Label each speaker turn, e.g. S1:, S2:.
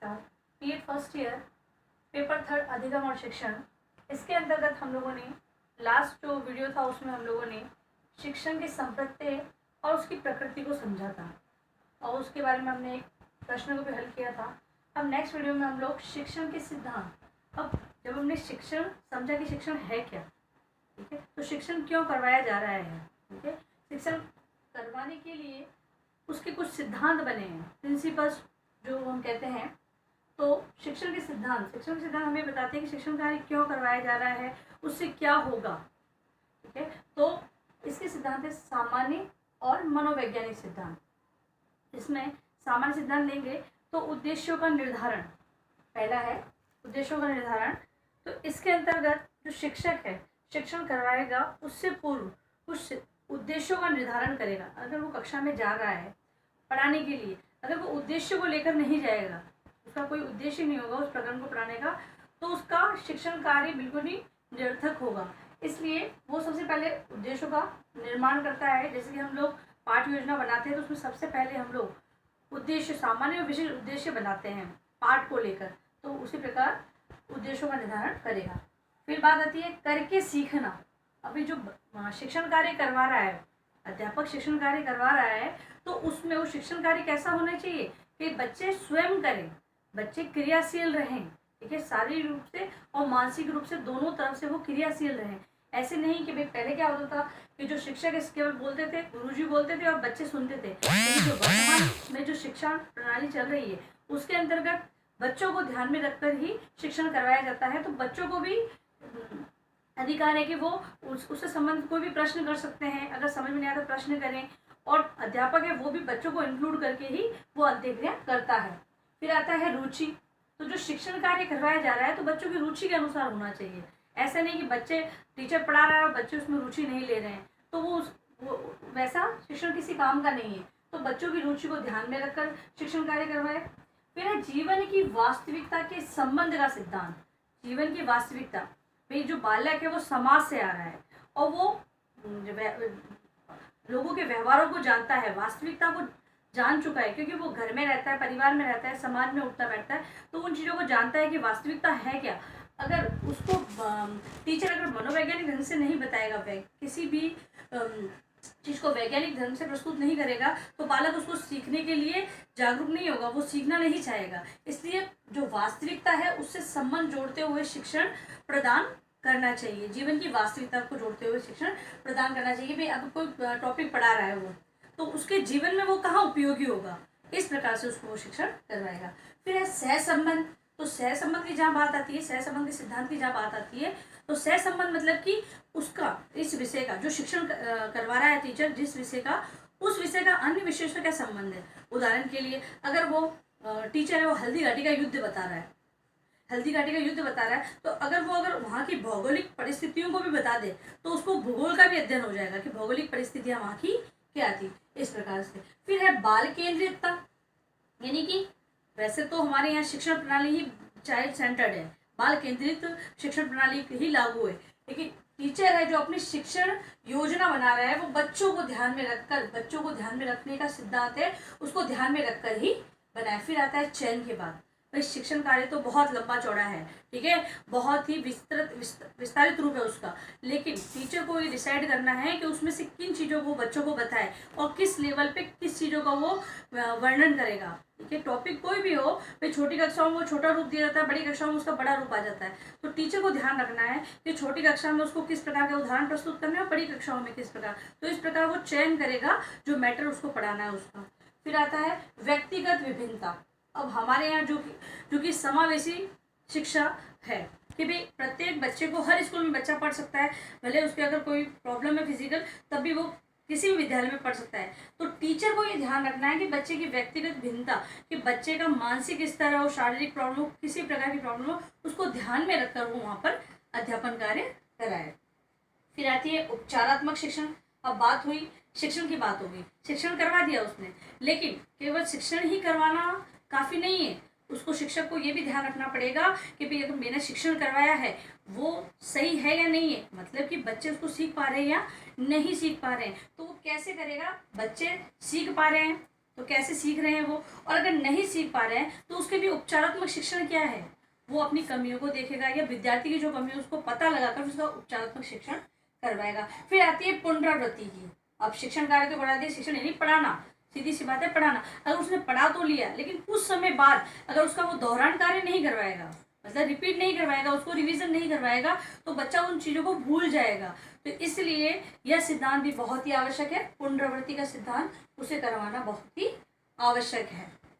S1: नमस्कार। BEd first year paper third अधिगम और शिक्षण, इसके अंतर्गत हम लोगों ने लास्ट जो वीडियो था उसमें हम लोगों ने शिक्षण के संप्रत्यय और उसकी प्रकृति को समझा था और उसके बारे में हमने एक प्रश्न को भी हल किया था। अब नेक्स्ट वीडियो में हम लोग शिक्षण के सिद्धांत, अब जब हमने शिक्षण समझा कि शिक्षण है क्या, ठीक है, तो शिक्षण क्यों करवाया जा रहा है, ठीक है, शिक्षण करवाने के लिए उसके कुछ सिद्धांत बने हैं, प्रिंसिपल्स जो हम कहते हैं। तो शिक्षण के सिद्धांत हमें बताते हैं कि शिक्षण कार्य क्यों करवाया जा रहा है, उससे क्या होगा, ठीक है। तो इसके सिद्धांत है सामान्य और मनोवैज्ञानिक सिद्धांत। इसमें सामान्य सिद्धांत लेंगे तो उद्देश्यों का निर्धारण, पहला है उद्देश्यों का निर्धारण। तो इसके अंतर्गत जो शिक्षक है शिक्षण करवाएगा उससे पूर्व कुछ उद्देश्यों का निर्धारण करेगा। अगर वो कक्षा में जा रहा है पढ़ाने के लिए, अगर वो उद्देश्य को लेकर नहीं जाएगा, उसका कोई उद्देश्य नहीं होगा उस प्रकरण को पढ़ाने का, तो उसका शिक्षण कार्य बिल्कुल ही निरर्थक होगा। इसलिए वो सबसे पहले उद्देश्यों का निर्माण करता है। जैसे कि हम लोग पाठ योजना बनाते हैं तो उसमें सबसे पहले हम लोग उद्देश्य, सामान्य और विशेष उद्देश्य बनाते हैं पाठ को लेकर, तो उसी प्रकार उद्देश्यों का निर्धारण करेगा। फिर बात आती है करके सीखना। अभी जो शिक्षण कार्य करवा रहा है, अध्यापक शिक्षण कार्य करवा रहा है, तो उसमें वो शिक्षण कार्य कैसा होना चाहिए कि बच्चे स्वयं करें, बच्चे क्रियाशील रहें, ठीक है, शारीरिक रूप से और मानसिक रूप से दोनों तरफ से वो क्रियाशील रहें। ऐसे नहीं कि भाई पहले क्या होता था कि जो शिक्षक केवल बोलते थे, गुरुजी बोलते थे और बच्चे सुनते थे। लेकिन जो वर्तमान में जो शिक्षा प्रणाली चल रही है उसके अंतर्गत बच्चों को ध्यान में रखकर ही शिक्षण करवाया जाता है। तो बच्चों को भी अधिकार है कि वो उससे संबंधित कोई भी प्रश्न कर सकते हैं, अगर समझ में नहीं आता प्रश्न करें, और अध्यापक है वो भी बच्चों को इंक्लूड करके ही वो अंत्यक्रिया करता है। फिर आता है रुचि। तो जो शिक्षण कार्य करवाया जा रहा है तो बच्चों की रुचि के अनुसार होना चाहिए। ऐसा नहीं कि बच्चे टीचर पढ़ा रहा है और बच्चे उसमें रुचि नहीं ले रहे हैं, तो वो वैसा शिक्षण किसी काम का नहीं है। तो बच्चों की रुचि को ध्यान में रखकर शिक्षण कार्य करवाए। फिर है जीवन की वास्तविकता के संबंध का सिद्धांत। जीवन की वास्तविकता, भाई जो बालक है वो समाज से आ रहा है और वो लोगों के व्यवहारों को जानता है, वास्तविकता को जान चुका है, क्योंकि वो घर में रहता है, परिवार में रहता है, समाज में उठता बैठता है, तो उन चीज़ों को जानता है कि वास्तविकता है क्या। अगर उसको टीचर अगर मनोवैज्ञानिक ढंग से नहीं बताएगा, किसी भी चीज़ को वैज्ञानिक ढंग से प्रस्तुत नहीं करेगा, तो बालक उसको सीखने के लिए जागरूक नहीं होगा, वो सीखना नहीं चाहेगा। इसलिए जो वास्तविकता है उससे संबंध जोड़ते हुए शिक्षण प्रदान करना चाहिए। जीवन की वास्तविकता को जोड़ते हुए शिक्षण प्रदान करना चाहिए। भाई अब कोई टॉपिक पढ़ा रहा है वो, तो उसके जीवन में वो कहाँ उपयोगी होगा, इस प्रकार से उसको वो शिक्षण करवाएगा। फिर है सहसंबंध। तो सहसंबंध की जहाँ बात आती है, सहसंबंध के सिद्धांत की जहाँ बात आती है, तो सहसंबंध मतलब कि उसका इस विषय का जो शिक्षण करवा रहा है टीचर, जिस विषय का, उस विषय का अन्य विषयों से क्या संबंध है। उदाहरण के लिए अगर वो टीचर है वो हल्दी घाटी का युद्ध बता रहा है, तो अगर वहाँ की भौगोलिक परिस्थितियों को भी बता दे तो उसको भूगोल का भी अध्ययन हो जाएगा कि भौगोलिक परिस्थितियाँ वहाँ की क्या थी, इस प्रकार से। फिर है बाल केंद्रितता, यानी कि वैसे तो हमारे यहाँ शिक्षण प्रणाली ही चाइल्ड सेंटर्ड है, बाल केंद्रित शिक्षण प्रणाली ही लागू है, लेकिन टीचर है जो अपनी शिक्षण योजना बना रहा है वो बच्चों को ध्यान में रखकर, बच्चों को ध्यान में रखने का सिद्धांत है, उसको ध्यान में रखकर ही बनाए। फिर आता है चयन के बाद। भाई शिक्षण कार्य तो बहुत लंबा चौड़ा है, ठीक है, बहुत ही विस्तारित रूप है उसका, लेकिन टीचर को ये डिसाइड करना है कि उसमें से किन चीज़ों को बच्चों को बताए और किस लेवल पे किस चीज़ों का वो वर्णन करेगा, ठीक है। टॉपिक कोई भी हो, भाई छोटी कक्षाओं में छोटा रूप दिया जाता है, बड़ी कक्षाओं में उसका बड़ा रूप आ जाता है, तो टीचर को ध्यान रखना है कि छोटी कक्षा में उसको किस प्रकार के उदाहरण प्रस्तुत करने हैं और बड़ी कक्षाओं में किस प्रकार, तो इस प्रकार वो चयन करेगा जो मैटर उसको पढ़ाना है उसका। फिर आता है व्यक्तिगत विभिन्नता। अब हमारे यहाँ जो कि समावेशी शिक्षा है कि भाई प्रत्येक बच्चे को हर स्कूल में बच्चा पढ़ सकता है, भले उसके अगर कोई प्रॉब्लम है फिजिकल तब भी वो किसी भी विद्यालय में पढ़ सकता है। तो टीचर को ये ध्यान रखना है कि बच्चे की व्यक्तिगत भिन्नता, कि बच्चे का मानसिक स्तर हो, शारीरिक प्रॉब्लम हो, किसी प्रकार की प्रॉब्लम हो, उसको ध्यान में रखकर वो वहाँ पर अध्यापन कार्य कराए। फिर आती है उपचारात्मक शिक्षण। अब बात हुई शिक्षण की, बात होगी, शिक्षण करवा दिया उसने, लेकिन केवल शिक्षण ही करवाना काफ़ी नहीं है, उसको शिक्षक को ये भी ध्यान रखना पड़ेगा कि भाई अगर मैंने शिक्षण करवाया है वो सही है या नहीं है, मतलब कि बच्चे उसको सीख पा रहे हैं या नहीं सीख पा रहे हैं। तो वो कैसे करेगा, बच्चे सीख पा रहे हैं तो कैसे सीख रहे हैं वो, और अगर नहीं सीख पा रहे हैं तो उसके लिए उपचारात्मक शिक्षण क्या है, वो अपनी कमियों को देखेगा या विद्यार्थी की जो कमी है उसको पता लगाकर उसका उपचारात्मक शिक्षण करवाएगा। फिर आती है पुनरावृत्ति की। अब शिक्षण कार्य तो बढ़ा दिया, शिक्षण यानी पढ़ाना, सीधी सी बात है पढ़ाना। अगर उसने पढ़ा तो लिया लेकिन कुछ समय बाद अगर उसका वो दोहरान कार्य नहीं करवाएगा, मतलब रिपीट नहीं करवाएगा, उसको रिवीजन नहीं करवाएगा, तो बच्चा उन चीज़ों को भूल जाएगा। तो इसलिए यह सिद्धांत भी बहुत ही आवश्यक है, पुनरावृत्ति का सिद्धांत उसे करवाना बहुत ही आवश्यक है।